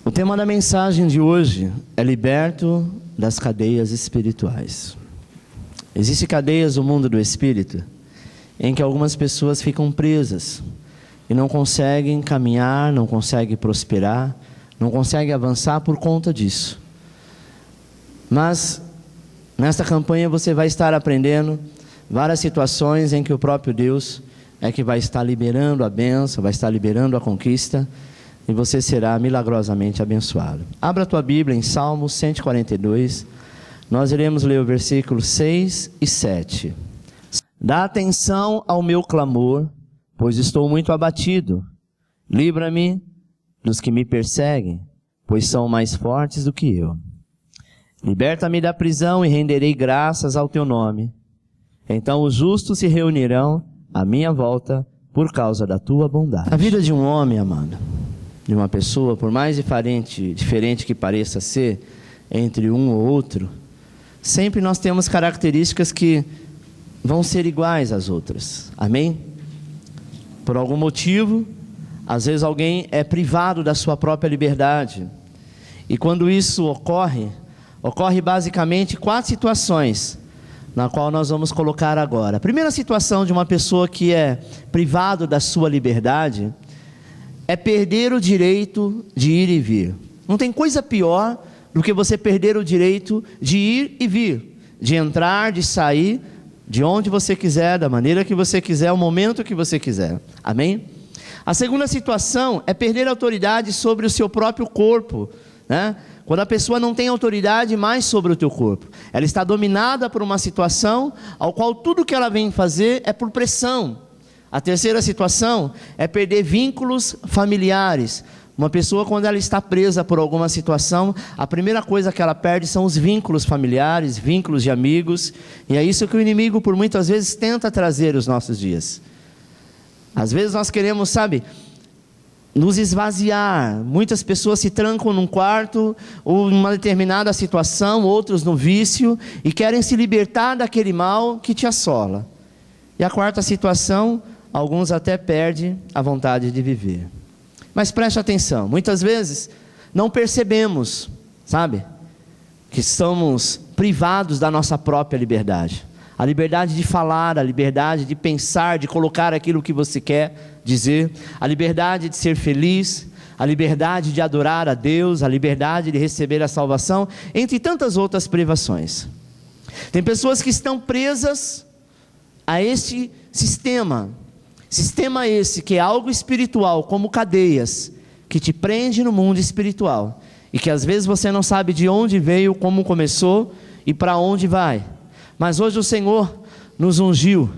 O tema da mensagem de hoje é liberto das cadeias espirituais. Existem cadeias no mundo do espírito em que algumas pessoas ficam presas e não conseguem caminhar, não conseguem prosperar, não conseguem avançar por conta disso. Mas nesta campanha você vai estar aprendendo várias situações em que o próprio Deus é que vai estar liberando a bênção, vai estar liberando a conquista, e você será milagrosamente abençoado. Abra a tua Bíblia em Salmo 142, nós iremos ler o versículo 6 e 7. Dá atenção ao meu clamor, pois estou muito abatido. Livra-me dos que me perseguem, pois são mais fortes do que eu. Liberta-me da prisão e renderei graças ao teu nome. Então os justos se reunirão à minha volta por causa da tua bondade. A vida de um homem, amado, de uma pessoa, por mais diferente que pareça ser entre um ou outro, sempre nós temos características que vão ser iguais às outras. Amém? Por algum motivo, às vezes alguém é privado da sua própria liberdade. E quando isso ocorre basicamente 4 situações, na qual nós vamos colocar agora. A primeira situação de uma pessoa que é privado da sua liberdade é perder o direito de ir e vir. Não tem coisa pior do que você perder o direito de ir e vir, de entrar, de sair, de onde você quiser, da maneira que você quiser, o momento que você quiser. Amém? A segunda situação é perder a autoridade sobre o seu próprio corpo, né? Quando a pessoa não tem autoridade mais sobre o teu corpo, ela está dominada por uma situação ao qual tudo que ela vem fazer é por pressão. A terceira situação é perder vínculos familiares. Uma pessoa, quando ela está presa por alguma situação, a primeira coisa que ela perde são os vínculos familiares, vínculos de amigos, e é isso que o inimigo por muitas vezes tenta trazer os nossos dias. Às vezes nós queremos, nos esvaziar. Muitas pessoas se trancam num quarto ou em uma determinada situação, outros no vício, e querem se libertar daquele mal que te assola. E a quarta situação, alguns até perdem a vontade de viver. Mas preste atenção, muitas vezes não percebemos, que estamos privados da nossa própria liberdade. A liberdade de falar, a liberdade de pensar, de colocar aquilo que você quer dizer, a liberdade de ser feliz, a liberdade de adorar a Deus, a liberdade de receber a salvação, entre tantas outras privações. Tem pessoas que estão presas a este sistema esse que é algo espiritual, como cadeias, que te prende no mundo espiritual, e que às vezes você não sabe de onde veio, como começou e para onde vai. Mas hoje o Senhor nos ungiu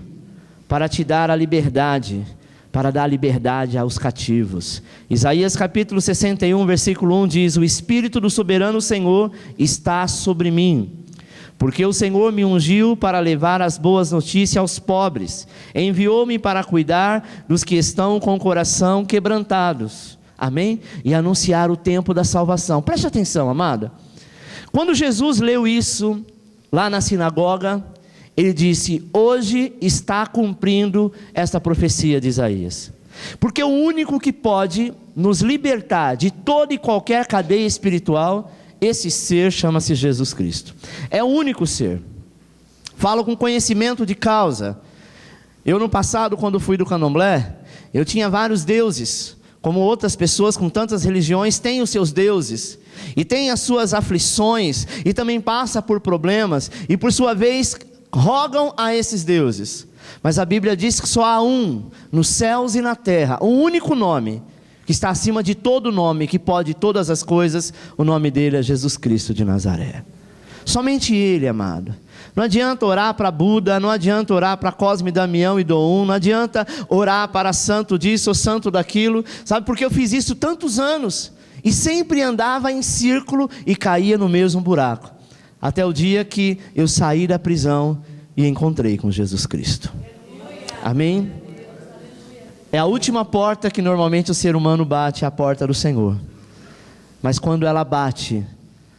para te dar a liberdade, para dar liberdade aos cativos. Isaías capítulo 61, versículo 1 diz: o Espírito do soberano Senhor está sobre mim, porque o Senhor me ungiu para levar as boas notícias aos pobres, enviou-me para cuidar dos que estão com o coração quebrantados, amém? E anunciar o tempo da salvação. Preste atenção, amada. Quando Jesus leu isso lá na sinagoga, ele disse: hoje está cumprindo esta profecia de Isaías. Porque o único que pode nos libertar de toda e qualquer cadeia espiritual, esse ser chama-se Jesus Cristo. É o único ser. Falo com conhecimento de causa. Eu no passado, quando fui do candomblé, eu tinha vários deuses, como outras pessoas com tantas religiões têm os seus deuses, e têm as suas aflições, e também passa por problemas, e por sua vez rogam a esses deuses. Mas a Bíblia diz que só há um, nos céus e na terra, um único nome, que está acima de todo nome, que pode todas as coisas. O nome dele é Jesus Cristo de Nazaré. Somente ele, amado. Não adianta orar para Buda, não adianta orar para Cosme, Damião e Dom, não adianta orar para santo disso ou santo daquilo. Sabe porque eu fiz isso tantos anos e sempre andava em círculo e caía no mesmo buraco, até o dia que eu saí da prisão e encontrei com Jesus Cristo. Amém? É a última porta que normalmente o ser humano bate, a porta do Senhor. Mas quando ela bate,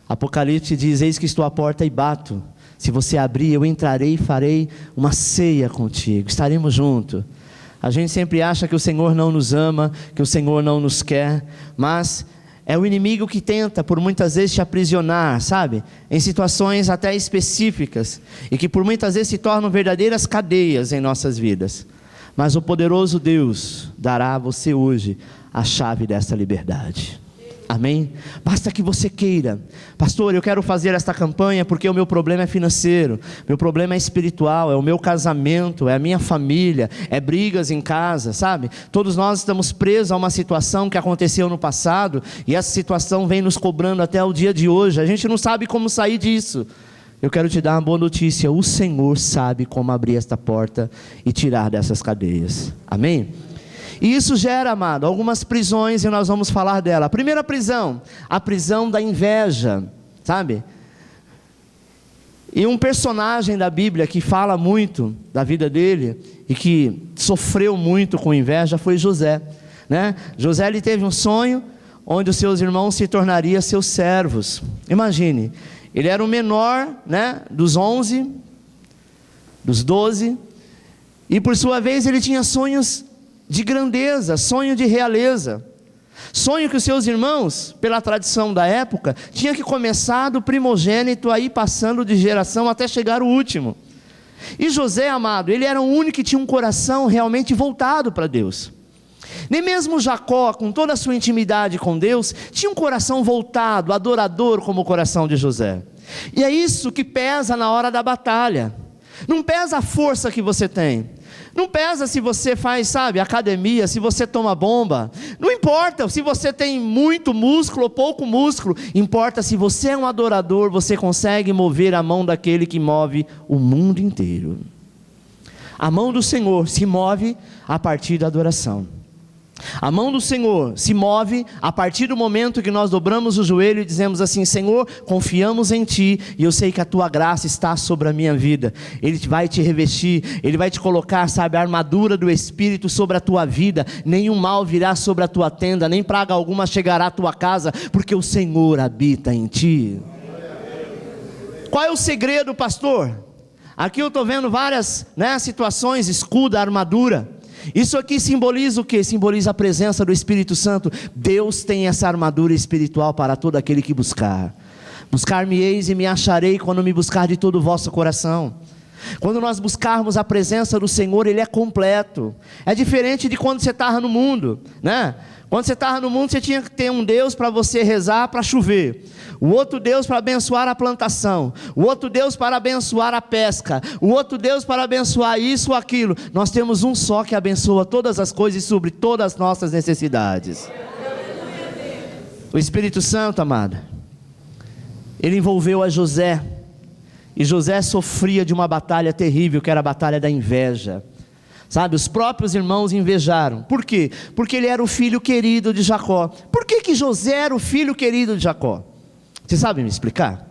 Apocalipse diz: eis que estou à porta e bato. Se você abrir, eu entrarei e farei uma ceia contigo, estaremos juntos. A gente sempre acha que o Senhor não nos ama, que o Senhor não nos quer, mas É o inimigo que tenta, por muitas vezes, te aprisionar, sabe? Em situações até específicas. E que por muitas vezes se tornam verdadeiras cadeias em nossas vidas. Mas o poderoso Deus dará a você hoje a chave dessa liberdade. Amém? Basta que você queira. Pastor, eu quero fazer esta campanha porque o meu problema é financeiro, meu problema é espiritual, é o meu casamento, é a minha família, é brigas em casa, sabe? Todos nós estamos presos a uma situação que aconteceu no passado, e essa situação vem nos cobrando até o dia de hoje. A gente não sabe como sair disso. Eu quero te dar uma boa notícia: o Senhor sabe como abrir esta porta e tirar dessas cadeias. Amém? E isso gera, amado, algumas prisões, e nós vamos falar dela. A primeira prisão, a prisão da inveja, sabe? E um personagem da Bíblia que fala muito da vida dele e que sofreu muito com inveja foi José, né? José, ele teve um sonho onde os seus irmãos se tornariam seus servos. Imagine, ele era o menor, né, dos 11, dos 12, e por sua vez ele tinha sonhos de grandeza, sonho de realeza, sonho que os seus irmãos, pela tradição da época, tinha que começar do primogênito, aí passando de geração até chegar o último. E José, amado, ele era o único que tinha um coração realmente voltado para Deus. Nem mesmo Jacó, com toda a sua intimidade com Deus, tinha um coração voltado, adorador como o coração de José. E é isso que pesa na hora da batalha. Não pesa a força que você tem, não pesa se você faz, sabe, academia, se você toma bomba, não importa se você tem muito músculo ou pouco músculo, importa se você é um adorador, você consegue mover a mão daquele que move o mundo inteiro. A mão do Senhor se move a partir da adoração. A mão do Senhor se move a partir do momento que nós dobramos o joelho e dizemos assim: Senhor, confiamos em Ti, e eu sei que a Tua graça está sobre a minha vida. Ele vai te revestir, Ele vai te colocar, sabe, a armadura do Espírito sobre a tua vida. Nenhum mal virá sobre a tua tenda, nem praga alguma chegará à tua casa, porque o Senhor habita em ti. Qual é o segredo, pastor? Aqui eu estou vendo várias, né, situações: escudo, armadura. Isso aqui simboliza o quê? Simboliza a presença do Espírito Santo. Deus tem essa armadura espiritual para todo aquele que buscar. Buscar-me-eis e me acharei quando me buscar de todo o vosso coração. Quando nós buscarmos a presença do Senhor, Ele é completo. É diferente de quando você estava no mundo, né? Quando você estava no mundo, você tinha que ter um Deus para você rezar para chover, o outro Deus para abençoar a plantação, o outro Deus para abençoar a pesca, o outro Deus para abençoar isso ou aquilo. Nós temos um só que abençoa todas as coisas e sobre todas as nossas necessidades. O Espírito Santo, amado, ele envolveu a José, e José sofria de uma batalha terrível, que era a batalha da inveja. Sabe, os próprios irmãos invejaram. Por quê? Porque ele era o filho querido de Jacó. Por que José era o filho querido de Jacó? Você sabe me explicar?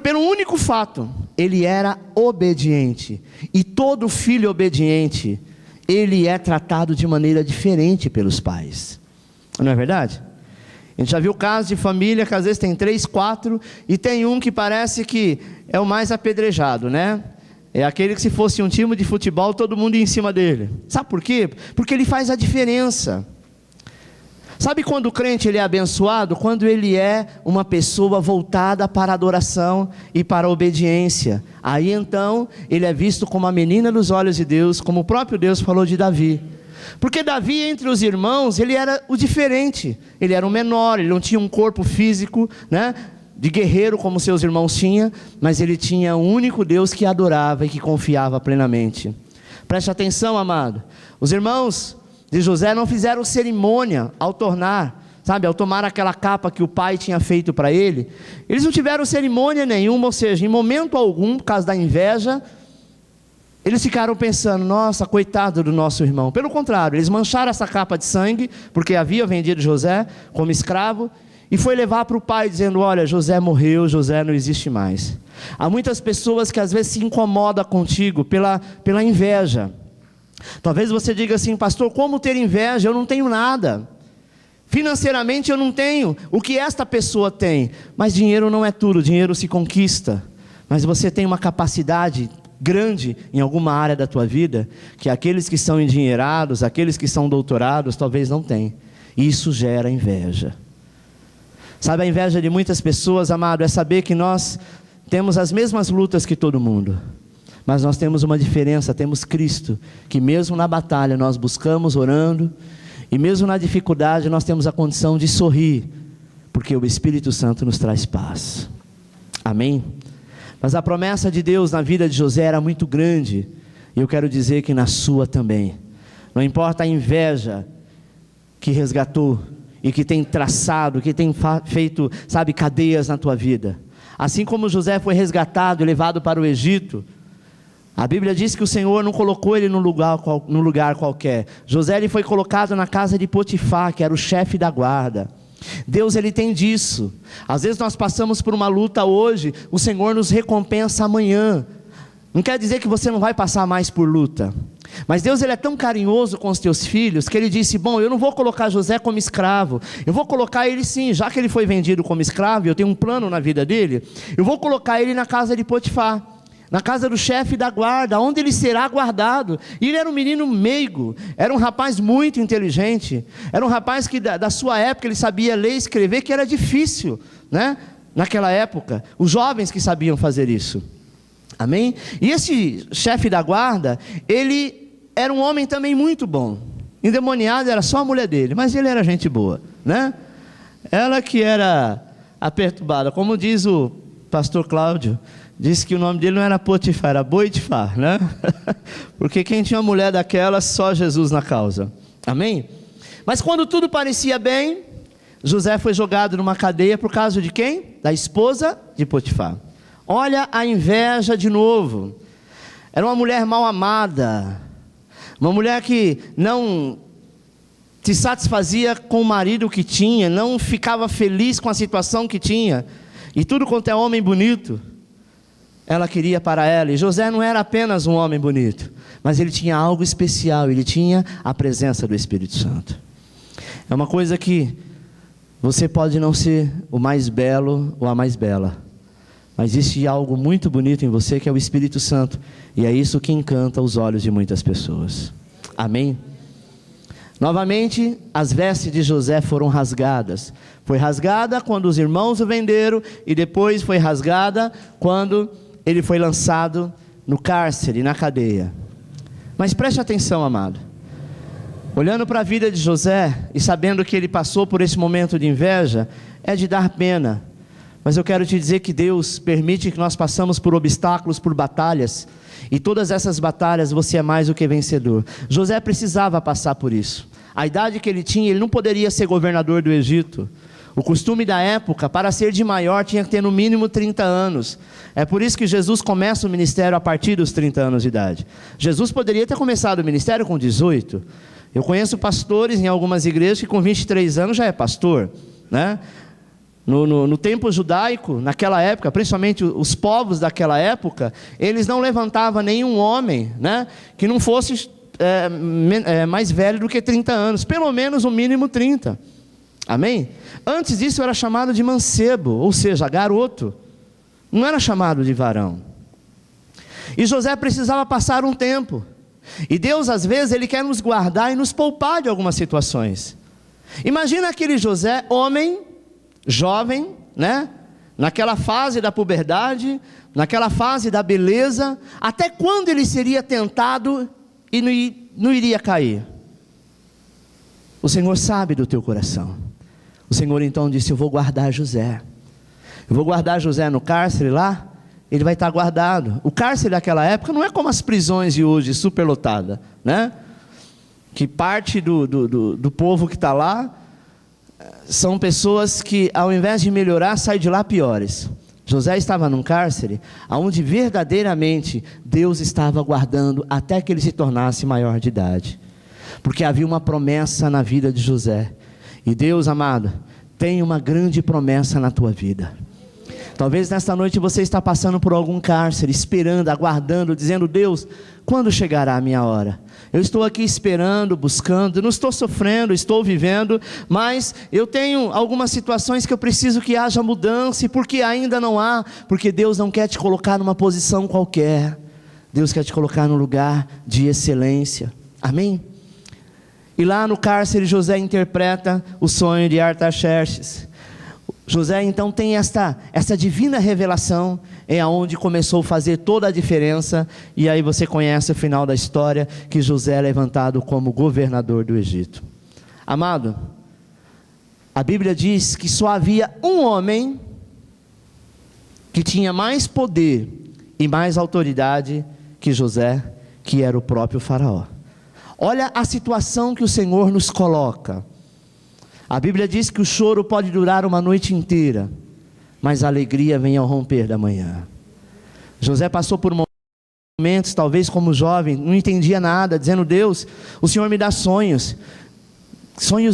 Pelo único fato, ele era obediente. E todo filho obediente, ele é tratado de maneira diferente pelos pais. Não é verdade? A gente já viu casos de família que às vezes tem 3, 4, e tem um que parece que é o mais apedrejado, né? É aquele que, se fosse um time de futebol, todo mundo ia em cima dele. Sabe por quê? Porque ele faz a diferença. Sabe quando o crente ele é abençoado? Quando ele é uma pessoa voltada para a adoração e para a obediência. Aí então, ele é visto como a menina dos olhos de Deus, como o próprio Deus falou de Davi. Porque Davi, entre os irmãos, ele era o diferente. Ele era o menor, ele não tinha um corpo físico, né, de guerreiro como seus irmãos tinham, mas ele tinha um único Deus que adorava e que confiava plenamente. Preste atenção, amado. Os irmãos de José não fizeram cerimônia ao tomar aquela capa que o pai tinha feito para ele. Eles não tiveram cerimônia nenhuma, ou seja, em momento algum, por causa da inveja, eles ficaram pensando: nossa, coitado do nosso irmão. Pelo contrário, eles mancharam essa capa de sangue, porque havia vendido José como escravo, e foi levar para o pai dizendo: olha, José morreu, José não existe mais. Há muitas pessoas que às vezes se incomodam contigo pela inveja. Talvez você diga assim: pastor, como ter inveja? Eu não tenho nada. Financeiramente eu não tenho o que esta pessoa tem. Mas dinheiro não é tudo, dinheiro se conquista. Mas você tem uma capacidade grande em alguma área da tua vida, que aqueles que são endinheirados, aqueles que são doutorados, talvez não tenham. E isso gera inveja. Sabe, a inveja de muitas pessoas, amado, é saber que nós temos as mesmas lutas que todo mundo. Mas nós temos uma diferença, temos Cristo, que mesmo na batalha nós buscamos orando, e mesmo na dificuldade nós temos a condição de sorrir, porque o Espírito Santo nos traz paz. Amém? Mas a promessa de Deus na vida de José era muito grande, e eu quero dizer que na sua também. Não importa a inveja que resgatou, e que tem traçado, que tem feito, sabe, cadeias na tua vida. Assim como José foi resgatado e levado para o Egito, a Bíblia diz que o Senhor não colocou ele num lugar qualquer. José, ele foi colocado na casa de Potifar, que era o chefe da guarda. Deus, ele tem disso. Às vezes nós passamos por uma luta hoje, o Senhor nos recompensa amanhã. Não quer dizer que você não vai passar mais por luta. Mas Deus, ele é tão carinhoso com os teus filhos, que ele disse, bom, eu não vou colocar José como escravo, eu vou colocar ele sim, já que ele foi vendido como escravo, eu tenho um plano na vida dele, eu vou colocar ele na casa de Potifar, na casa do chefe da guarda, onde ele será guardado. E ele era um menino meigo, era um rapaz muito inteligente, era um rapaz que da sua época ele sabia ler e escrever, que era difícil, né? Naquela época, os jovens que sabiam fazer isso. Amém? E esse chefe da guarda, ele era um homem também muito bom. Endemoniado era só a mulher dele, mas ele era gente boa, né? Ela que era a perturbada, como diz o pastor Cláudio, disse que o nome dele não era Potifar, era Boitifar, né? Porque quem tinha uma mulher daquela, só Jesus na causa. Amém? Mas quando tudo parecia bem, José foi jogado numa cadeia por causa de quem? Da esposa de Potifar. Olha a inveja de novo. Era uma mulher mal amada, uma mulher que não se satisfazia com o marido que tinha, não ficava feliz com a situação que tinha, e tudo quanto é homem bonito, ela queria para ela. E José não era apenas um homem bonito, mas ele tinha algo especial, ele tinha a presença do Espírito Santo. É uma coisa que você pode não ser o mais belo ou a mais bela, mas existe algo muito bonito em você, que é o Espírito Santo, e é isso que encanta os olhos de muitas pessoas. Amém? Novamente, as vestes de José foram rasgadas. Foi rasgada quando os irmãos o venderam, e depois foi rasgada quando ele foi lançado no cárcere, na cadeia. Mas preste atenção, amado. Olhando para a vida de José, e sabendo que ele passou por esse momento de inveja, é de dar pena. Mas eu quero te dizer que Deus permite que nós passamos por obstáculos, por batalhas, e todas essas batalhas você é mais do que vencedor. José precisava passar por isso. A idade que ele tinha, ele não poderia ser governador do Egito. O costume da época, para ser de maior, tinha que ter no mínimo 30 anos. É por isso que Jesus começa o ministério a partir dos 30 anos de idade. Jesus poderia ter começado o ministério com 18. Eu conheço pastores em algumas igrejas que com 23 anos já é pastor, né? No tempo judaico, naquela época, principalmente os povos daquela época, eles não levantavam nenhum homem, né, que não fosse mais velho do que 30 anos, pelo menos o mínimo 30, amém? Antes disso era chamado de mancebo, ou seja, garoto, não era chamado de varão. E José precisava passar um tempo, e Deus às vezes Ele quer nos guardar e nos poupar de algumas situações. Imagina aquele José, homem, jovem, né? Naquela fase da puberdade, naquela fase da beleza, até quando ele seria tentado e não iria cair? O Senhor sabe do teu coração. O Senhor então disse, eu vou guardar José. Eu vou guardar José no cárcere lá, ele vai estar guardado. O cárcere daquela época não é como as prisões de hoje, superlotada, né? Que parte do povo que está lá, são pessoas que ao invés de melhorar, saem de lá piores. José estava num cárcere, onde verdadeiramente Deus estava guardando até que ele se tornasse maior de idade. Porque havia uma promessa na vida de José. E Deus, amado, tem uma grande promessa na tua vida. Talvez nesta noite você está passando por algum cárcere, esperando, aguardando, dizendo, Deus, quando chegará a minha hora? Eu estou aqui esperando, buscando, não estou sofrendo, estou vivendo, mas eu tenho algumas situações que eu preciso que haja mudança, e porque ainda não há, porque Deus não quer te colocar numa posição qualquer, Deus quer te colocar num lugar de excelência, amém? E lá no cárcere José interpreta o sonho de Artaxerxes. José então tem essa divina revelação, é aonde começou a fazer toda a diferença. E aí você conhece o final da história, que José é levantado como governador do Egito. Amado, a Bíblia diz que só havia um homem que tinha mais poder e mais autoridade que José, que era o próprio faraó. Olha a situação que o Senhor nos coloca. A Bíblia diz que o choro pode durar uma noite inteira, mas a alegria vem ao romper da manhã. José passou por momentos, talvez como jovem, não entendia nada, dizendo: Deus, o Senhor me dá sonhos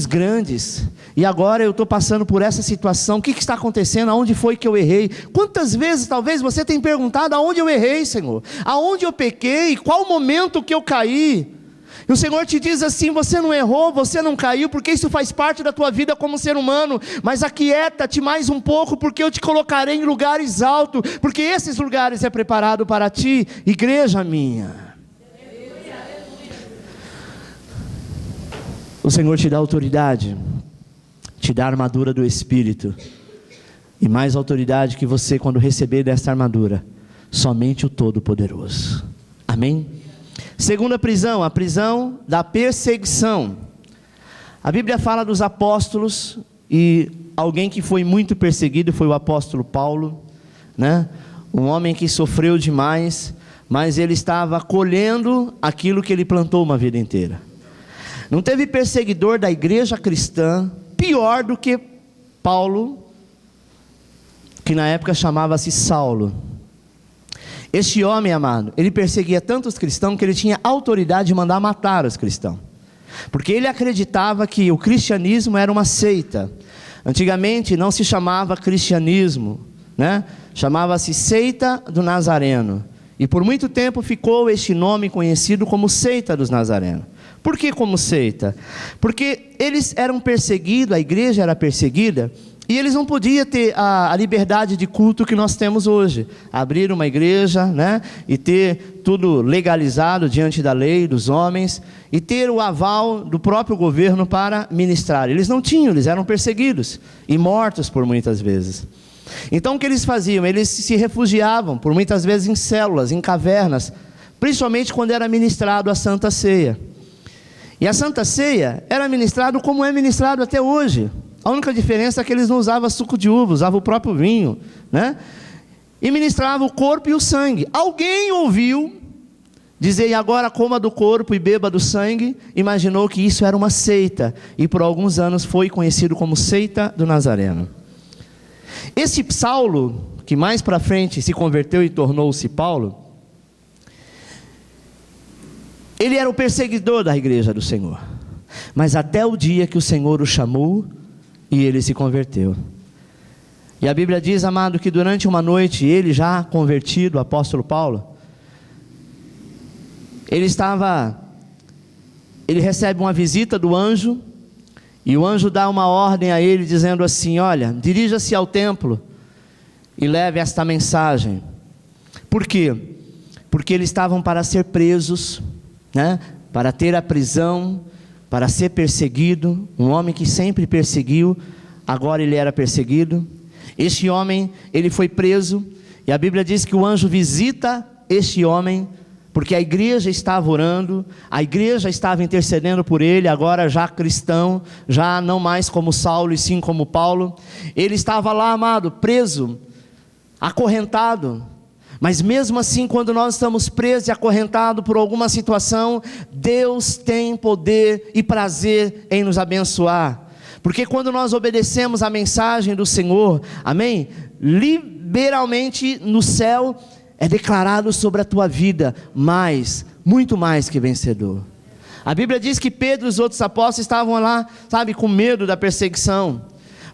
grandes, e agora eu estou passando por essa situação, o que está acontecendo? Aonde foi que eu errei? Quantas vezes talvez você tenha perguntado: aonde eu errei, Senhor? Aonde eu pequei? Qual o momento que eu caí? E o Senhor te diz assim: você não errou, você não caiu, porque isso faz parte da tua vida como ser humano, mas aquieta-te mais um pouco, porque eu te colocarei em lugares altos, porque esses lugares é preparado para ti, igreja minha. O Senhor te dá autoridade, te dá a armadura do Espírito, e mais autoridade que você, quando receber desta armadura, somente o Todo-Poderoso. Amém? Segunda prisão, a prisão da perseguição. A Bíblia fala dos apóstolos, e alguém que foi muito perseguido foi o apóstolo Paulo, né? Um homem que sofreu demais, mas ele estava colhendo aquilo que ele plantou uma vida inteira. Não teve perseguidor da igreja cristã pior do que Paulo, que na época chamava-se Saulo. Este homem, amado, ele perseguia tanto os cristãos que ele tinha autoridade de mandar matar os cristãos, porque ele acreditava que o cristianismo era uma seita. Antigamente não se chamava cristianismo, né? Chamava-se seita do Nazareno, e por muito tempo ficou este nome conhecido como seita dos Nazarenos. Por que como seita? Porque eles eram perseguidos, a igreja era perseguida, e eles não podiam ter a liberdade de culto que nós temos hoje. Abrir uma igreja, né? E ter tudo legalizado diante da lei, dos homens, e ter o aval do próprio governo para ministrar. Eles não tinham, eles eram perseguidos e mortos por muitas vezes. Então o que eles faziam? Eles se refugiavam, por muitas vezes em células, em cavernas, principalmente quando era ministrado a Santa Ceia. E a Santa Ceia era ministrado como é ministrado até hoje. A única diferença é que eles não usavam suco de uva, usavam o próprio vinho, né? E ministravam o corpo e o sangue. Alguém ouviu dizer: e agora coma do corpo e beba do sangue. Imaginou que isso era uma seita, e por alguns anos foi conhecido como seita do Nazareno. Esse Saulo, que mais para frente se converteu e tornou-se Paulo, ele era o perseguidor da igreja do Senhor, mas até o dia que o Senhor o chamou e ele se converteu. E a Bíblia diz, amado, que durante uma noite, ele já convertido, o apóstolo Paulo, ele recebe uma visita do anjo, e o anjo dá uma ordem a ele, dizendo assim: olha, dirija-se ao templo e leve esta mensagem. Por quê? Porque eles estavam para ser presos, né? Para ter a prisão, para ser perseguido. Um homem que sempre perseguiu, agora ele era perseguido. Este homem, ele foi preso, e a Bíblia diz que o anjo visita este homem, porque a igreja estava orando, a igreja estava intercedendo por ele, agora já cristão, já não mais como Saulo e sim como Paulo. Ele estava lá, amado, preso, acorrentado. Mas mesmo assim, quando nós estamos presos e acorrentados por alguma situação, Deus tem poder e prazer em nos abençoar. Porque quando nós obedecemos a mensagem do Senhor, amém? Liberalmente no céu é declarado sobre a tua vida mais, muito mais que vencedor. A Bíblia diz que Pedro e os outros apóstolos estavam lá, sabe, com medo da perseguição.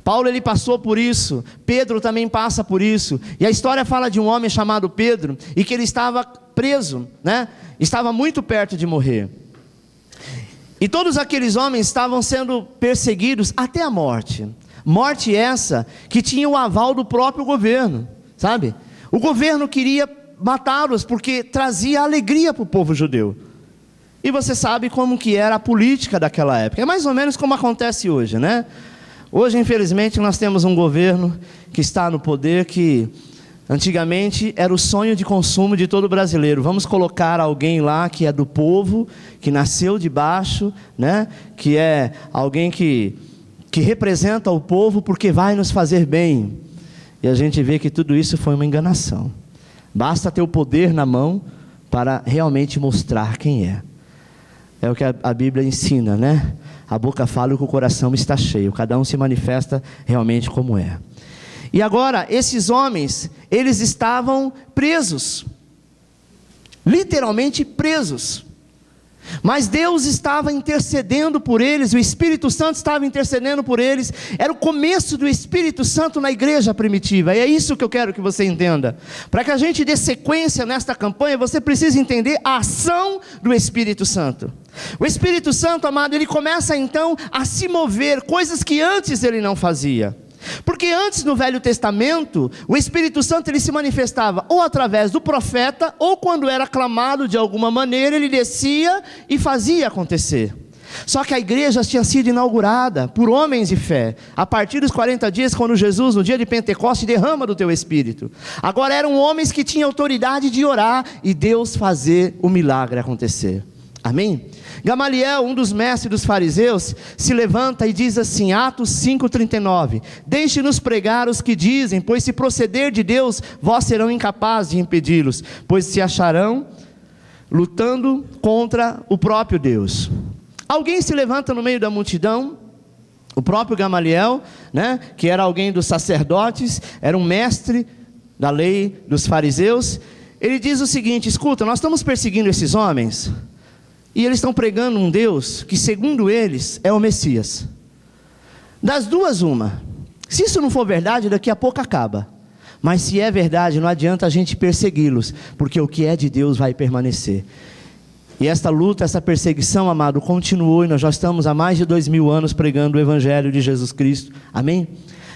Paulo, ele passou por isso, Pedro também passa por isso, e a história fala de um homem chamado Pedro, e que ele estava preso, né? Estava muito perto de morrer, e todos aqueles homens estavam sendo perseguidos até a morte, morte essa que tinha o aval do próprio governo, sabe? O governo queria matá-los, porque trazia alegria para o povo judeu. E você sabe como que era a política daquela época. É mais ou menos como acontece hoje, né? Hoje, infelizmente, nós temos um governo que está no poder que antigamente era o sonho de consumo de todo brasileiro. Vamos colocar alguém lá que é do povo, que nasceu de baixo, né? Que é alguém que representa o povo porque vai nos fazer bem. E a gente vê que tudo isso foi uma enganação. Basta ter o poder na mão para realmente mostrar quem é. É o que a Bíblia ensina, né? A boca fala e o coração está cheio. Cada um se manifesta realmente como é. E agora, esses homens, eles estavam presos. Literalmente presos. Mas Deus estava intercedendo por eles, o Espírito Santo estava intercedendo por eles. Era o começo do Espírito Santo na igreja primitiva. E é isso que eu quero que você entenda. Para que a gente dê sequência nesta campanha, você precisa entender a ação do Espírito Santo. O Espírito Santo, amado, ele começa então a se mover, coisas que antes ele não fazia. Porque antes no Velho Testamento, o Espírito Santo ele se manifestava ou através do profeta, ou quando era clamado de alguma maneira, ele descia e fazia acontecer. Só que a igreja tinha sido inaugurada por homens de fé, a partir dos 40 dias, quando Jesus, no dia de Pentecostes, derrama do teu Espírito. Agora eram homens que tinham autoridade de orar e Deus fazer o milagre acontecer. Amém? Gamaliel, um dos mestres dos fariseus, se levanta e diz assim, Atos 5,39: deixe-nos pregar os que dizem, pois se proceder de Deus, vós serão incapazes de impedi-los, pois se acharão lutando contra o próprio Deus. Alguém se levanta no meio da multidão, o próprio Gamaliel, né, que era alguém dos sacerdotes, era um mestre da lei dos fariseus. Ele diz o seguinte: escuta, nós estamos perseguindo esses homens, e eles estão pregando um Deus que, segundo eles, é o Messias. Das duas, uma. Se isso não for verdade, daqui a pouco acaba. Mas se é verdade, não adianta a gente persegui-los, porque o que é de Deus vai permanecer. E esta luta, essa perseguição, amado, continuou, e nós já estamos há mais de 2000 anos pregando o Evangelho de Jesus Cristo. Amém?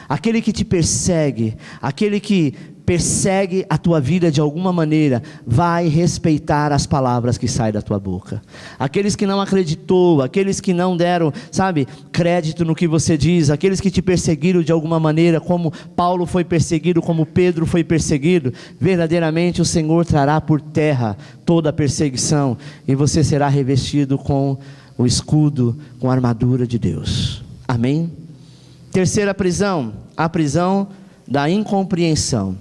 Aquele que te persegue, aquele que persegue a tua vida de alguma maneira, vai respeitar as palavras que saem da tua boca. Aqueles que não acreditou, aqueles que não deram, sabe, crédito no que você diz, aqueles que te perseguiram de alguma maneira, como Paulo foi perseguido, como Pedro foi perseguido, verdadeiramente o Senhor trará por terra toda a perseguição, e você será revestido com o escudo, com a armadura de Deus. Amém? Terceira prisão, a prisão da incompreensão.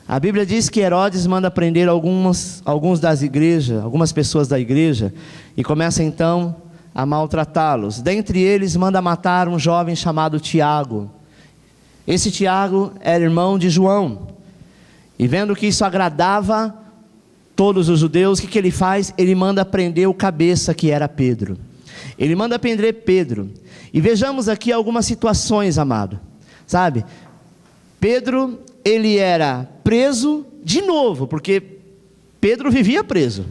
A Bíblia diz que Herodes manda prender algumas pessoas da igreja, e começa então a maltratá-los. Dentre eles manda matar um jovem chamado Tiago. Esse Tiago era irmão de João, e vendo que isso agradava todos os judeus, o que ele faz? Ele manda prender o cabeça, que era Pedro. Ele manda prender Pedro, e vejamos aqui algumas situações, amado, sabe? Pedro, ele era preso de novo, porque Pedro vivia preso.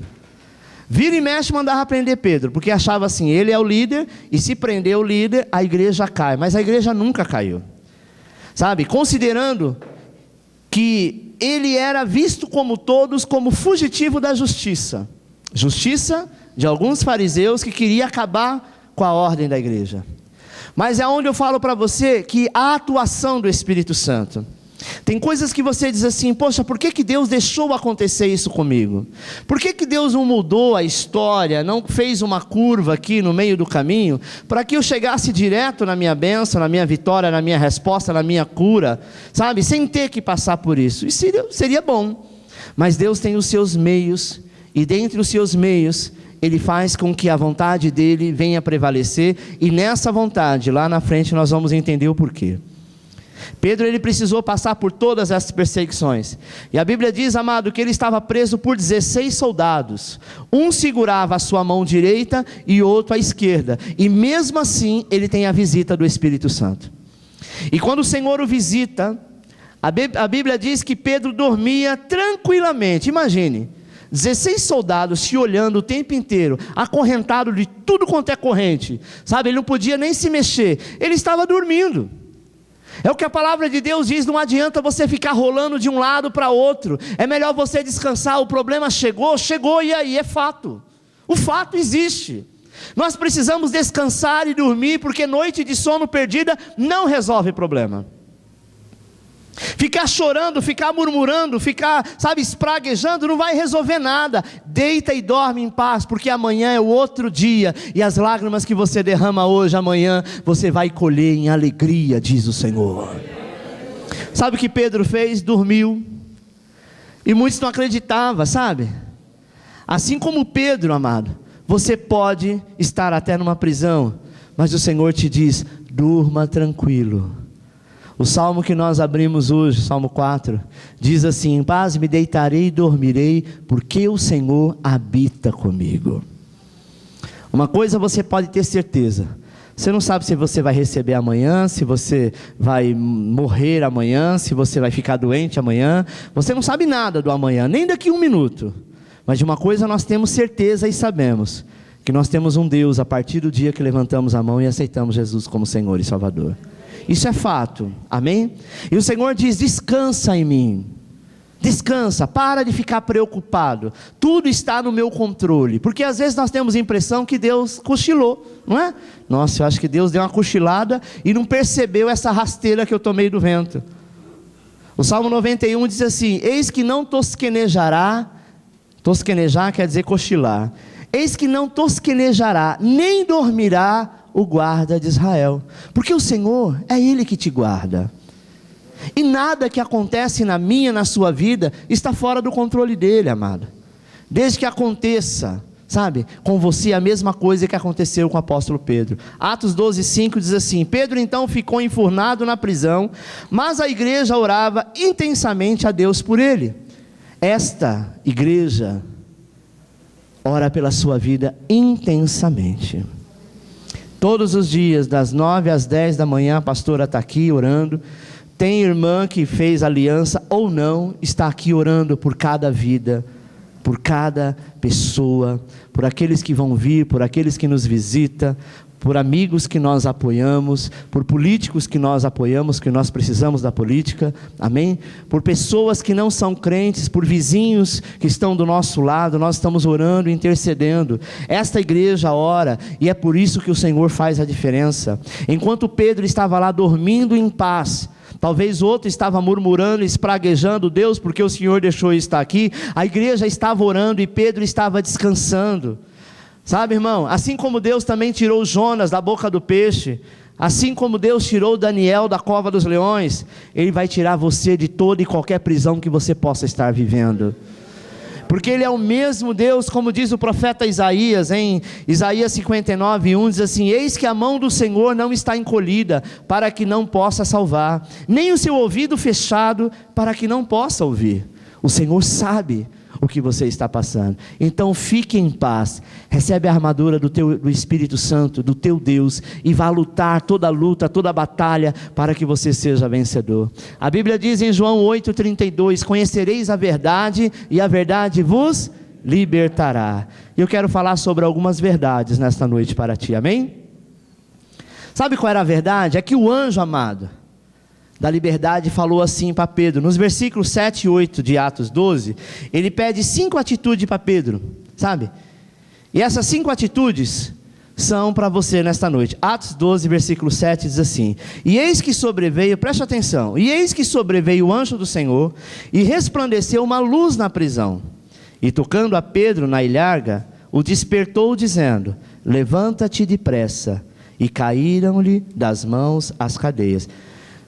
Vira e mexe mandava prender Pedro, porque achava assim, ele é o líder, e se prender o líder, a igreja cai. Mas a igreja nunca caiu, sabe? Considerando que ele era visto como todos, como fugitivo da justiça. Justiça de alguns fariseus que queria acabar com a ordem da igreja. Mas é onde eu falo para você que a atuação do Espírito Santo. Tem coisas que você diz assim, poxa, por que Deus deixou acontecer isso comigo? Por que Deus não mudou a história, não fez uma curva aqui no meio do caminho, para que eu chegasse direto na minha bênção, na minha vitória, na minha resposta, na minha cura, sabe, sem ter que passar por isso? Isso seria bom, mas Deus tem os seus meios, e dentre os seus meios, Ele faz com que a vontade dEle venha prevalecer, e nessa vontade, lá na frente nós vamos entender o porquê. Pedro, ele precisou passar por todas essas perseguições, e a Bíblia diz, amado, que ele estava preso por 16 soldados, um segurava a sua mão direita e outro a esquerda, e mesmo assim ele tem a visita do Espírito Santo. E quando o Senhor o visita, a Bíblia diz que Pedro dormia tranquilamente. Imagine, 16 soldados se olhando o tempo inteiro, acorrentado de tudo quanto é corrente, sabe, ele não podia nem se mexer, ele estava dormindo. É o que a palavra de Deus diz, não adianta você ficar rolando de um lado para outro, é melhor você descansar. O problema chegou, e aí é fato, O fato existe. Nós precisamos descansar e dormir, porque noite de sono perdida não resolve problema. Ficar chorando, ficar murmurando, ficar, espraguejando, não vai resolver nada. Deita e dorme em paz, porque amanhã é o outro dia, e as lágrimas que você derrama hoje, amanhã, você vai colher em alegria, diz o Senhor. Sabe o que Pedro fez? Dormiu. E muitos não acreditavam, sabe? Assim como Pedro, amado, você pode estar até numa prisão, mas o Senhor te diz: durma tranquilo. O salmo que nós abrimos hoje, Salmo 4, diz assim: em paz me deitarei e dormirei, porque o Senhor habita comigo. Uma coisa você pode ter certeza: você não sabe se você vai receber amanhã, se você vai morrer amanhã, se você vai ficar doente amanhã. Você não sabe nada do amanhã, nem daqui a um minuto. Mas de uma coisa nós temos certeza e sabemos: que nós temos um Deus a partir do dia que levantamos a mão e aceitamos Jesus como Senhor e Salvador. Isso é fato, amém? E o Senhor diz: descansa em mim. Descansa, para de ficar preocupado. Tudo está no meu controle. Porque às vezes nós temos a impressão que Deus cochilou, não é? Nossa, eu acho que Deus deu uma cochilada e não percebeu essa rasteira que eu tomei do vento. O Salmo 91 diz assim: eis que não tosquenejará. Tosquenejar quer dizer cochilar. Eis que não tosquenejará, nem dormirá o guarda de Israel, porque o Senhor é Ele que te guarda. E nada que acontece na minha, na sua vida, está fora do controle dEle, amado. Desde que aconteça, com você a mesma coisa que aconteceu com o apóstolo Pedro. Atos 12:5 diz assim: Pedro então ficou enfurnado na prisão, mas a igreja orava intensamente a Deus por ele. Esta igreja ora pela sua vida intensamente. Todos os dias, das 9 às 10 da manhã, a pastora está aqui orando. Tem irmã que fez aliança ou não, está aqui orando por cada vida, por cada pessoa, por aqueles que vão vir, por aqueles que nos visitam, por amigos que nós apoiamos, por políticos que nós apoiamos, que nós precisamos da política, amém? Por pessoas que não são crentes, por vizinhos que estão do nosso lado, nós estamos orando, intercedendo. Esta igreja ora, e é por isso que o Senhor faz a diferença. Enquanto Pedro estava lá dormindo em paz, talvez outro estava murmurando, espraguejando Deus, porque o Senhor deixou estar aqui, a igreja estava orando e Pedro estava descansando. Sabe, irmão, assim como Deus também tirou Jonas da boca do peixe, assim como Deus tirou Daniel da cova dos leões, Ele vai tirar você de toda e qualquer prisão que você possa estar vivendo. Porque Ele é o mesmo Deus, como diz o profeta Isaías, em Isaías 59:1, diz assim: eis que a mão do Senhor não está encolhida, para que não possa salvar, nem o seu ouvido fechado, para que não possa ouvir. O Senhor sabe o que você está passando. Então fique em paz, recebe a armadura do Espírito Santo, do teu Deus, e vá lutar toda a luta, toda a batalha, para que você seja vencedor. A Bíblia diz em João 8:32, conhecereis a verdade, e a verdade vos libertará. E eu quero falar sobre algumas verdades nesta noite para ti, amém? Sabe qual era a verdade? É que o anjo amado da liberdade falou assim para Pedro, nos versículos 7 e 8 de Atos 12, ele pede 5 atitudes para Pedro, sabe? E essas 5 atitudes são para você nesta noite. Atos 12, versículo 7 diz assim: e eis que sobreveio, preste atenção, e eis que sobreveio o anjo do Senhor, e resplandeceu uma luz na prisão, e tocando a Pedro na ilharga, o despertou dizendo: levanta-te depressa, e caíram-lhe das mãos as cadeias.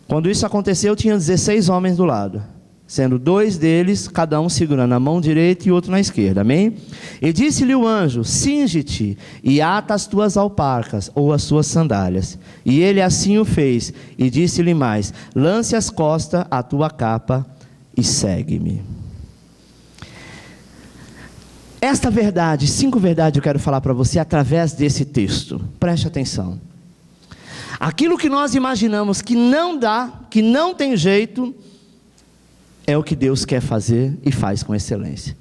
Quando isso aconteceu, tinha 16 homens do lado, sendo 2 deles, cada um segurando a mão direita e outro na esquerda, amém? E disse-lhe o anjo: cinge-te e ata as tuas alparcas, ou as suas sandálias. E ele assim o fez, e disse-lhe mais: lance às costas a tua capa e segue-me. Esta verdade, 5 verdades eu quero falar para você através desse texto, preste atenção. Aquilo que nós imaginamos que não dá, que não tem jeito, é o que Deus quer fazer e faz com excelência.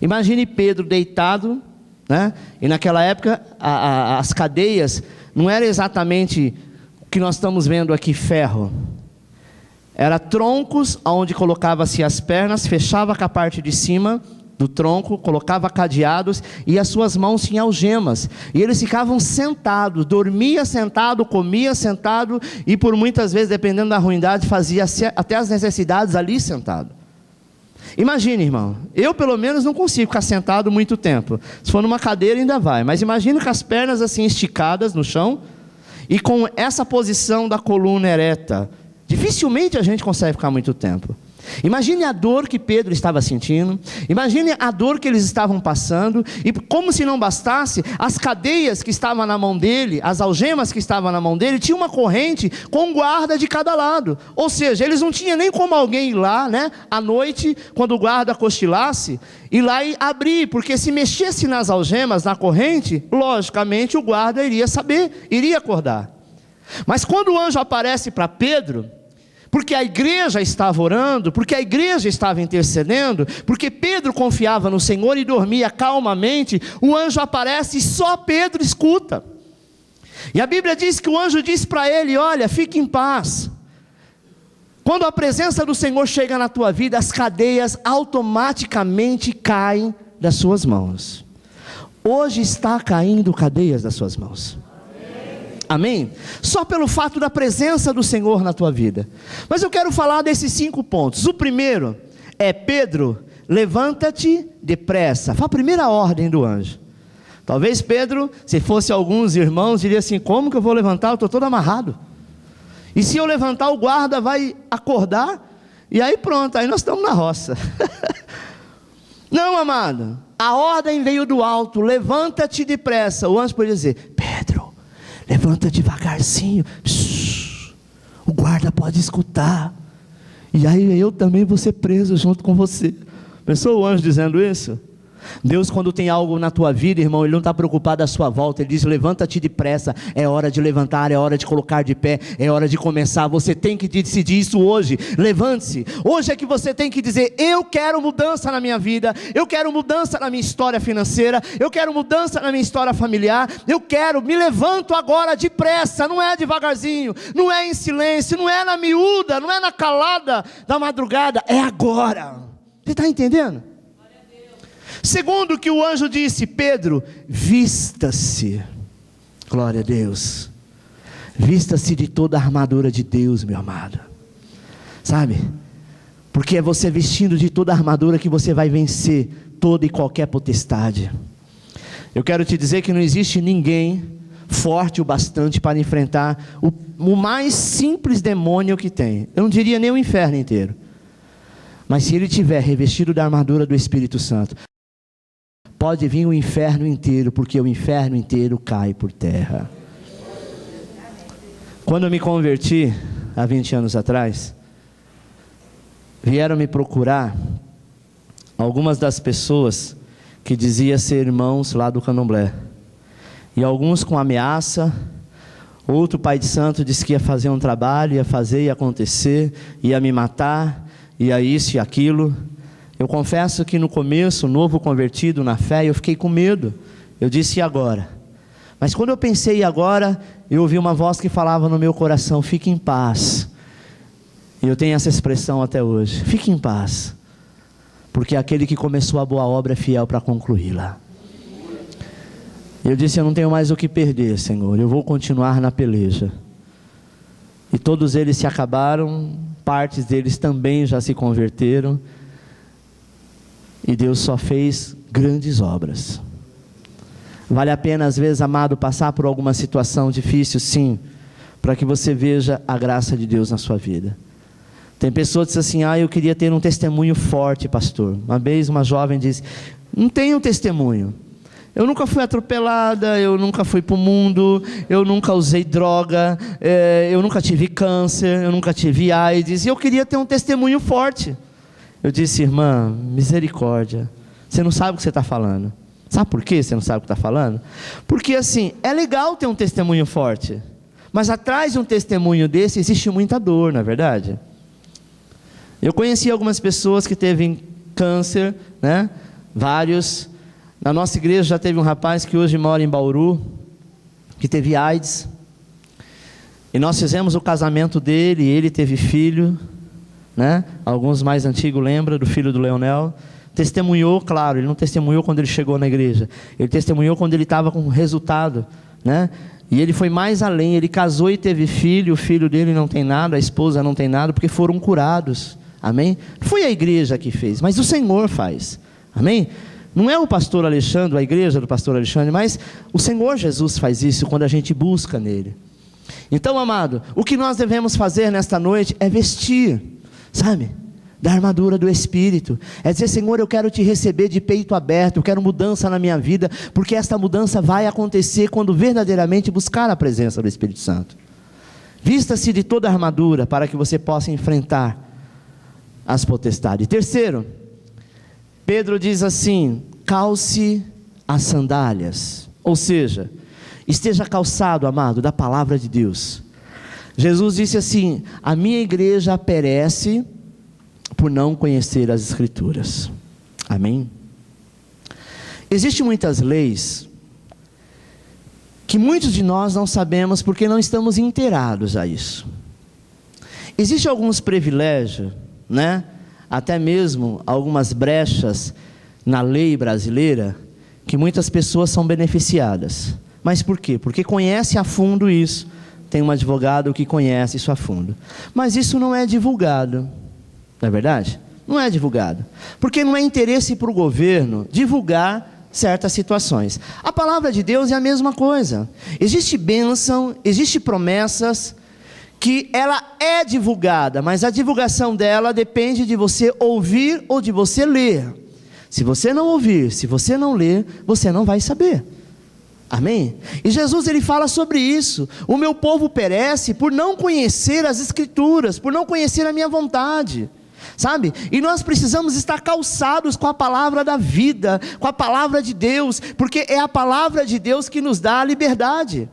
Imagine Pedro deitado, né? E naquela época as cadeias não era exatamente o que nós estamos vendo aqui, ferro. Era troncos onde colocava-se as pernas, fechava com a parte de cima, do tronco, colocava cadeados e as suas mãos tinham algemas. E eles ficavam sentados, dormia sentado, comia sentado e por muitas vezes, dependendo da ruindade, fazia até as necessidades ali sentado. Imagine, irmão, eu pelo menos não consigo ficar sentado muito tempo. Se for numa cadeira ainda vai, mas imagine com as pernas assim esticadas no chão e com essa posição da coluna ereta. Dificilmente a gente consegue ficar muito tempo. Imagine a dor que Pedro estava sentindo, imagine a dor que eles estavam passando, e como se não bastasse, as cadeias que estavam na mão dele, as algemas que estavam na mão dele, tinha uma corrente com guarda de cada lado, ou seja, eles não tinham nem como alguém ir lá, né, à noite, quando o guarda cochilasse, ir lá e abrir, porque se mexesse nas algemas, na corrente, logicamente o guarda iria saber, iria acordar. Mas quando o anjo aparece para Pedro, porque a igreja estava orando, porque a igreja estava intercedendo, porque Pedro confiava no Senhor e dormia calmamente, o anjo aparece e só Pedro escuta. E a Bíblia diz que o anjo diz para ele: olha, fique em paz. Quando a presença do Senhor chega na tua vida, as cadeias automaticamente caem das suas mãos. Hoje está caindo cadeias das suas mãos. Amém? Só pelo fato da presença do Senhor na tua vida. Mas eu quero falar desses 5 pontos. O primeiro é: Pedro, levanta-te depressa. Foi a primeira ordem do anjo. Talvez Pedro, se fosse alguns irmãos, diria assim: como que eu vou levantar? Eu estou todo amarrado. E se eu levantar, o guarda vai acordar, e aí pronto, aí nós estamos na roça. Não, amado, a ordem veio do alto: levanta-te depressa. O anjo pode dizer: Pedro, levanta devagarzinho, o guarda pode escutar, e aí eu também vou ser preso junto com você. Pensou o anjo dizendo isso? Deus, quando tem algo na tua vida, irmão, Ele não está preocupado à sua volta. Ele diz: levanta-te depressa, é hora de levantar, é hora de colocar de pé, é hora de começar. Você tem que decidir isso hoje. Levante-se. Hoje é que você tem que dizer: eu quero mudança na minha vida, eu quero mudança na minha história financeira, eu quero mudança na minha história familiar, me levanto agora depressa. Não é devagarzinho, não é em silêncio, não é na miúda, não é na calada da madrugada, é agora. Você está entendendo? Segundo que o anjo disse: Pedro, vista-se. Glória a Deus. Vista-se de toda a armadura de Deus, meu amado. Sabe? Porque é você vestindo de toda a armadura que você vai vencer toda e qualquer potestade. Eu quero te dizer que não existe ninguém forte o bastante para enfrentar o mais simples demônio que tem. Eu não diria nem o inferno inteiro. Mas se ele tiver revestido da armadura do Espírito Santo, pode vir o inferno inteiro, porque o inferno inteiro cai por terra. Quando eu me converti, há 20 anos atrás, vieram me procurar algumas das pessoas que diziam ser irmãos lá do Candomblé. E alguns com ameaça, outro pai de santo disse que ia fazer um trabalho, ia fazer, ia acontecer, ia me matar, ia isso e aquilo. Eu confesso que no começo, novo convertido na fé, eu fiquei com medo. Eu disse: e agora? Mas quando eu pensei "e agora?", eu ouvi uma voz que falava no meu coração: fique em paz. E eu tenho essa expressão até hoje: fique em paz, porque aquele que começou a boa obra é fiel para concluí-la. Eu disse: eu não tenho mais o que perder, Senhor, eu vou continuar na peleja. E todos eles se acabaram, partes deles também já se converteram, e Deus só fez grandes obras. Vale a pena às vezes, amado, passar por alguma situação difícil, sim, para que você veja a graça de Deus na sua vida. Tem pessoas que dizem assim: eu queria ter um testemunho forte, pastor. Uma vez uma jovem disse: não tenho testemunho, eu nunca fui atropelada, eu nunca fui para o mundo, eu nunca usei droga, eu nunca tive câncer, eu nunca tive AIDS, e eu queria ter um testemunho forte. Eu disse: irmã, misericórdia, você não sabe o que você está falando. Sabe por que você não sabe o que está falando? Porque assim, é legal ter um testemunho forte, mas atrás de um testemunho desse existe muita dor, não é verdade? Eu conheci algumas pessoas que teve câncer, né? Vários. Na nossa igreja já teve um rapaz que hoje mora em Bauru, que teve AIDS, e nós fizemos o casamento dele, e ele teve filho, né? Alguns mais antigos lembram do filho do Leonel. testemunhou, claro, ele não testemunhou quando ele chegou na igreja, ele testemunhou quando ele estava com resultado, né? E ele foi mais além, ele casou e teve filho, o filho dele não tem nada, a esposa não tem nada, porque foram curados, amém? Não foi a igreja que fez, mas o Senhor faz, amém? Não é o pastor Alexandre, a igreja do pastor Alexandre, mas o Senhor Jesus faz isso quando a gente busca nele. Então, amado, o que nós devemos fazer nesta noite é vestir, sabe, da armadura do Espírito, é dizer: Senhor, eu quero te receber de peito aberto, eu quero mudança na minha vida, porque esta mudança vai acontecer quando verdadeiramente buscar a presença do Espírito Santo. Vista-se de toda a armadura para que você possa enfrentar as potestades. Terceiro, Pedro diz assim: calce as sandálias, ou seja, esteja calçado, amado, da palavra de Deus. Jesus disse assim: a minha igreja perece por não conhecer as Escrituras, amém? Existem muitas leis que muitos de nós não sabemos porque não estamos inteirados a isso. Existem alguns privilégios, né? Até mesmo algumas brechas na lei brasileira, que muitas pessoas são beneficiadas. Mas por quê? Porque conhece a fundo isso. Tem um advogado que conhece isso a fundo. Mas isso não é divulgado, não é verdade? Não é divulgado. Porque não é interesse para o governo divulgar certas situações. A palavra de Deus é a mesma coisa. Existe bênção, existe promessas que ela é divulgada, mas a divulgação dela depende de você ouvir ou de você ler. Se você não ouvir, se você não ler, você não vai saber. Amém? E Jesus, ele fala sobre isso: o meu povo perece por não conhecer as Escrituras, por não conhecer a minha vontade, sabe? E nós precisamos estar calçados com a palavra da vida, com a palavra de Deus, porque é a palavra de Deus que nos dá a liberdade.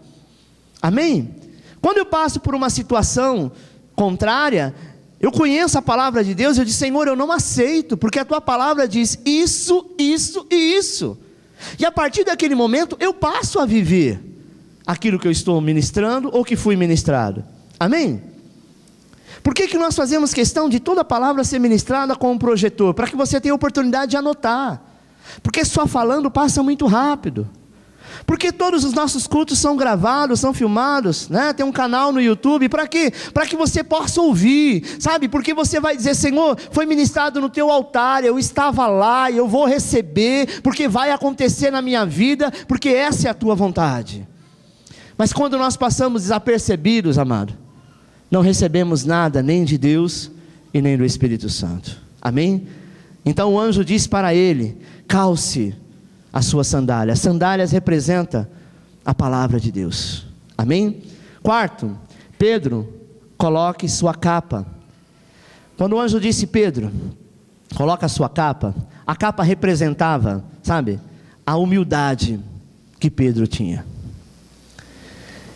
Amém? Quando eu passo por uma situação contrária, eu conheço a palavra de Deus, eu digo: Senhor, eu não aceito, porque a tua palavra diz isso, isso e isso. E a partir daquele momento, eu passo a viver aquilo que eu estou ministrando ou que fui ministrado. Amém? Por que nós fazemos questão de toda a palavra ser ministrada com um projetor? Para que você tenha a oportunidade de anotar. Porque só falando passa muito rápido. Porque todos os nossos cultos são gravados, são filmados, né? Tem um canal no YouTube, para quê? Para que você possa ouvir, sabe? Porque você vai dizer: Senhor, foi ministrado no teu altar, eu estava lá, eu vou receber, porque vai acontecer na minha vida, porque essa é a tua vontade. Mas quando nós passamos desapercebidos, amado, não recebemos nada, nem de Deus e nem do Espírito Santo, amém? Então o anjo diz para ele: calce as suas sandálias. Sandálias representa a palavra de Deus, amém? Quarto, Pedro, coloque sua capa. Quando o anjo disse: Pedro, coloca a sua capa, a capa representava, sabe, a humildade que Pedro tinha.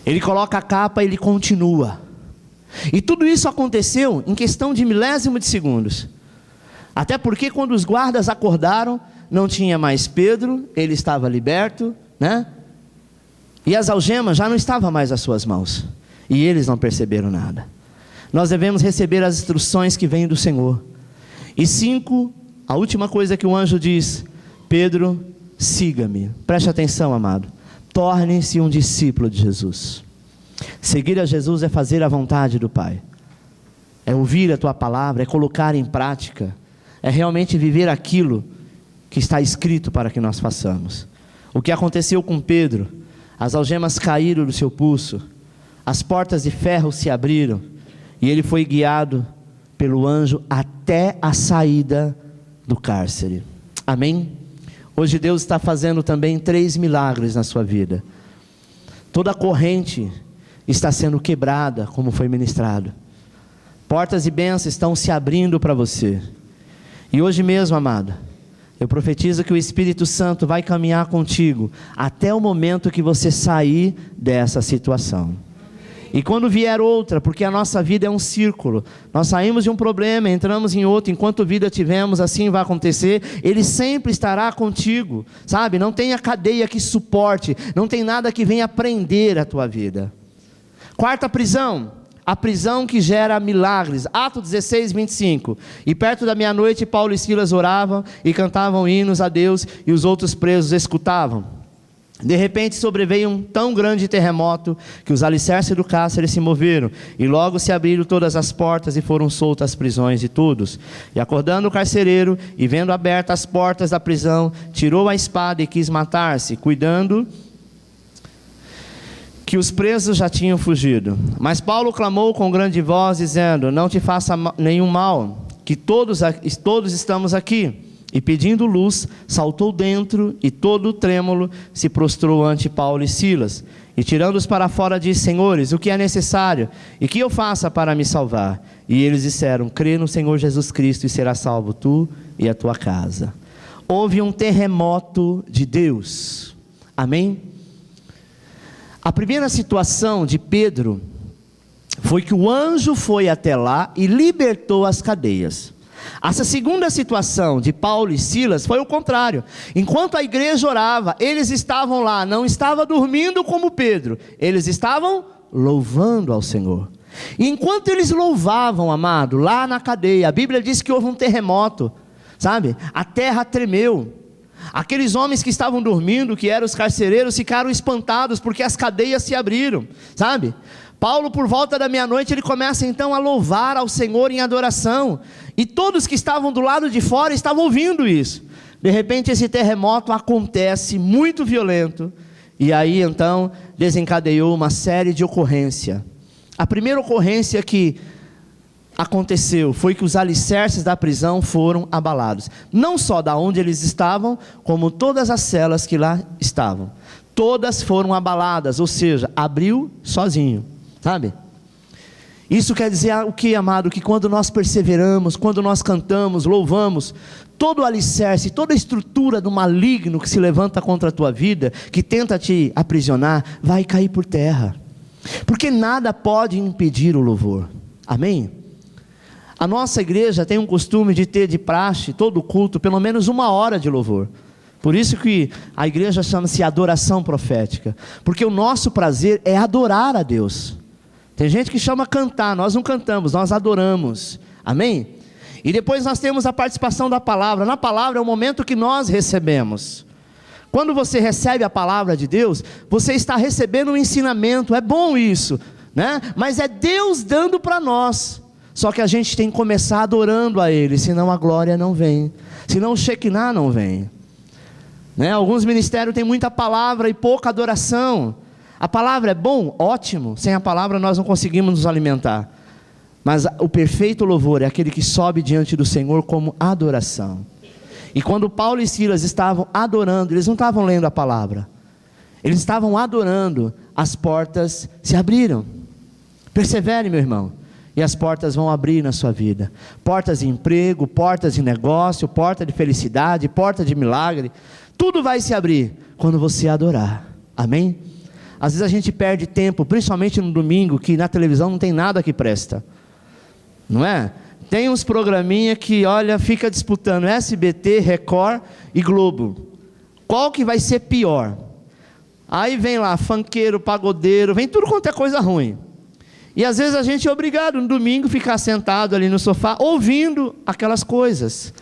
Ele coloca a capa e ele continua. E tudo isso aconteceu em questão de milésimo de segundos. Até porque quando os guardas acordaram, não tinha mais Pedro, ele estava liberto, né? E as algemas já não estavam mais às suas mãos. E eles não perceberam nada. Nós devemos receber as instruções que vêm do Senhor. E 5, a última coisa que o anjo diz: Pedro, siga-me. Preste atenção, amado. Torne-se um discípulo de Jesus. Seguir a Jesus é fazer a vontade do Pai. É ouvir a tua palavra, é colocar em prática. É realmente viver aquilo que está escrito para que nós façamos. O que aconteceu com Pedro? As algemas caíram do seu pulso, as portas de ferro se abriram, e ele foi guiado pelo anjo até a saída do cárcere. Amém? Hoje Deus está fazendo também 3 milagres na sua vida. Toda a corrente está sendo quebrada, como foi ministrado. Portas e bênçãos estão se abrindo para você. E hoje mesmo, amado, eu profetizo que o Espírito Santo vai caminhar contigo até o momento que você sair dessa situação. E quando vier outra, porque a nossa vida é um círculo, nós saímos de um problema, entramos em outro, enquanto vida tivemos, assim vai acontecer. Ele sempre estará contigo, sabe? Não tem a cadeia que suporte, não tem nada que venha prender a tua vida. Quarta prisão, a prisão que gera milagres. Atos 16, 25. E perto da meia-noite, Paulo e Silas oravam e cantavam hinos a Deus, e os outros presos escutavam. De repente sobreveio um tão grande terremoto que os alicerces do cárcere se moveram, e logo se abriram todas as portas e foram soltas as prisões de todos. E acordando o carcereiro, e vendo abertas as portas da prisão, tirou a espada e quis matar-se, cuidando que os presos já tinham fugido. Mas Paulo clamou com grande voz, dizendo: não te faça nenhum mal, que todos estamos aqui. E pedindo luz, saltou dentro, e todo trêmulo se prostrou ante Paulo e Silas. E tirando-os para fora, disse: senhores, o que é necessário? E que eu faça para me salvar? E eles disseram: crê no Senhor Jesus Cristo, e serás salvo tu e a tua casa. Houve um terremoto de Deus. Amém? A primeira situação de Pedro foi que o anjo foi até lá e libertou as cadeias. Essa segunda situação de Paulo e Silas foi o contrário. Enquanto a igreja orava, eles estavam lá, não estavam dormindo como Pedro, eles estavam louvando ao Senhor. E enquanto eles louvavam, amado, lá na cadeia, a Bíblia diz que houve um terremoto, sabe? A terra tremeu. Aqueles homens que estavam dormindo, que eram os carcereiros, ficaram espantados porque as cadeias se abriram, sabe? Paulo, por volta da meia-noite, ele começa então a louvar ao Senhor em adoração, e todos que estavam do lado de fora estavam ouvindo isso. De repente esse terremoto acontece, muito violento, e aí então desencadeou uma série de ocorrências. A primeira ocorrência que aconteceu foi que os alicerces da prisão foram abalados, não só da onde eles estavam, como todas as celas que lá estavam, todas foram abaladas, ou seja, abriu sozinho, sabe? Isso quer dizer o que, amado? Que quando nós perseveramos, quando nós cantamos, louvamos, todo o alicerce, toda a estrutura do maligno que se levanta contra a tua vida, que tenta te aprisionar, vai cair por terra, porque nada pode impedir o louvor. Amém? A nossa igreja tem um costume de ter de praxe, todo culto, pelo menos 1 hora de louvor. Por isso que a igreja chama-se adoração profética, porque o nosso prazer é adorar a Deus. Tem gente que chama cantar, nós não cantamos, nós adoramos. Amém? E depois nós temos a participação da palavra. Na palavra é o momento que nós recebemos. Quando você recebe a palavra de Deus, você está recebendo um ensinamento. É bom isso, né? Mas é Deus dando para nós. Só que a gente tem que começar adorando a Ele, senão a glória não vem, senão o Shekinah não vem, né? Alguns ministérios têm muita palavra e pouca adoração. A palavra é bom? Ótimo. Sem a palavra nós não conseguimos nos alimentar. Mas o perfeito louvor é aquele que sobe diante do Senhor como adoração. E quando Paulo e Silas estavam adorando, eles não estavam lendo a palavra, eles estavam adorando, as portas se abriram. Persevere, meu irmão, e as portas vão abrir na sua vida. Portas de emprego, portas de negócio, porta de felicidade, porta de milagre. Tudo vai se abrir quando você adorar. Amém? Às vezes a gente perde tempo, principalmente no domingo, que na televisão não tem nada que presta, não é? Tem uns programinha que, olha, fica disputando SBT, Record e Globo. Qual que vai ser pior? Aí vem lá, funkeiro, pagodeiro, vem tudo quanto é coisa ruim. E às vezes a gente é obrigado no domingo a ficar sentado ali no sofá, ouvindo aquelas coisas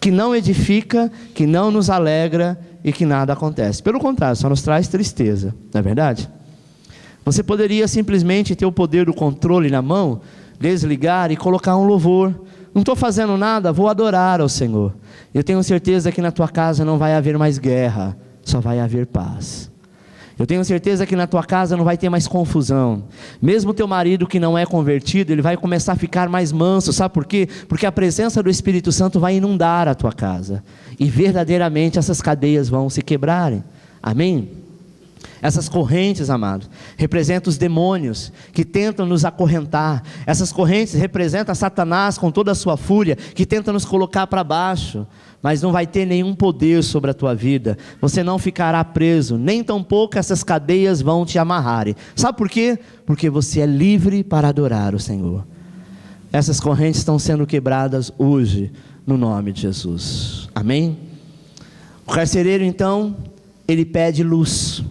que não edifica, que não nos alegra e que nada acontece. Pelo contrário, só nos traz tristeza, não é verdade? Você poderia simplesmente ter o poder do controle na mão, desligar e colocar um louvor. Não estou fazendo nada, vou adorar ao Senhor. Eu tenho certeza que na tua casa não vai haver mais guerra, só vai haver paz. Eu tenho certeza que na tua casa não vai ter mais confusão. Mesmo teu marido que não é convertido, ele vai começar a ficar mais manso. Sabe por quê? Porque a presença do Espírito Santo vai inundar a tua casa, e verdadeiramente essas cadeias vão se quebrarem. Amém? Essas correntes, amados, representam os demônios que tentam nos acorrentar. Essas correntes representam Satanás com toda a sua fúria, que tenta nos colocar para baixo, mas não vai ter nenhum poder sobre a tua vida. Você não ficará preso, nem tampouco essas cadeias vão te amarrarem. Sabe por quê? Porque você é livre para adorar o Senhor. Essas correntes estão sendo quebradas hoje, no nome de Jesus. Amém? O carcereiro então, ele pede luz.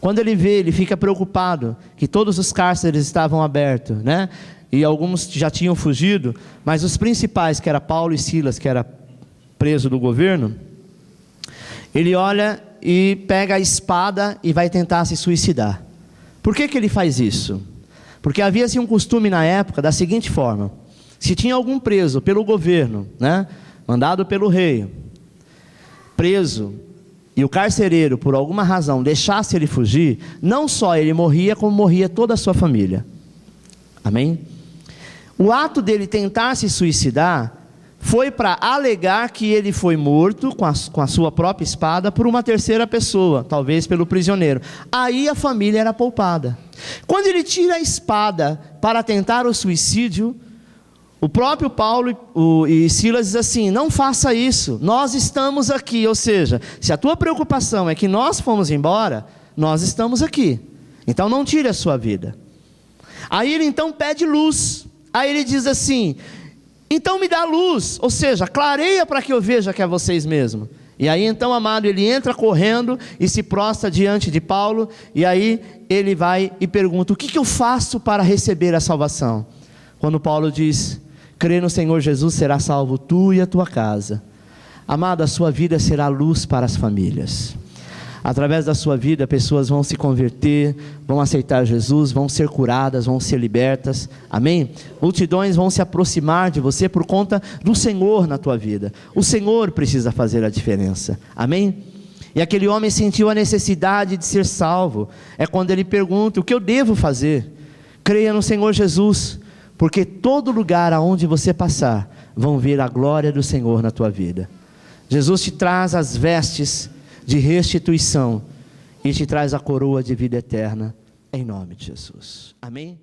Quando ele vê, ele fica preocupado, que todos os cárceres estavam abertos, né? E alguns já tinham fugido, mas os principais, que era Paulo e Silas, que era preso do governo, ele olha e pega a espada e vai tentar se suicidar. Por que ele faz isso? Porque havia-se um costume na época da seguinte forma: se tinha algum preso pelo governo, né, mandado pelo rei, preso, e o carcereiro, por alguma razão, deixasse ele fugir, não só ele morria, como morria toda a sua família. Amém? O ato dele tentar se suicidar foi para alegar que ele foi morto com a sua própria espada por uma terceira pessoa, talvez pelo prisioneiro. Aí a família era poupada. Quando ele tira a espada para tentar o suicídio, o próprio Paulo e Silas diz assim: não faça isso, nós estamos aqui. Ou seja, se a tua preocupação é que nós fomos embora, nós estamos aqui, então não tire a sua vida. Aí ele então pede luz. Aí ele diz assim: então me dá luz, ou seja, clareia para que eu veja que é vocês mesmos. E aí então, amado, ele entra correndo e se prostra diante de Paulo. E aí ele vai e pergunta: o que eu faço para receber a salvação? Quando Paulo diz: crê no Senhor Jesus, será salvo tu e a tua casa. Amado, a sua vida será luz para as famílias. Através da sua vida, pessoas vão se converter, vão aceitar Jesus, vão ser curadas, vão ser libertas. Amém? Multidões vão se aproximar de você por conta do Senhor na tua vida. O Senhor precisa fazer a diferença. Amém? E aquele homem sentiu a necessidade de ser salvo. É quando ele pergunta: o que eu devo fazer? Creia no Senhor Jesus, porque todo lugar aonde você passar, vão ver a glória do Senhor na tua vida. Jesus te traz as vestes de restituição e te traz a coroa de vida eterna, em nome de Jesus. Amém?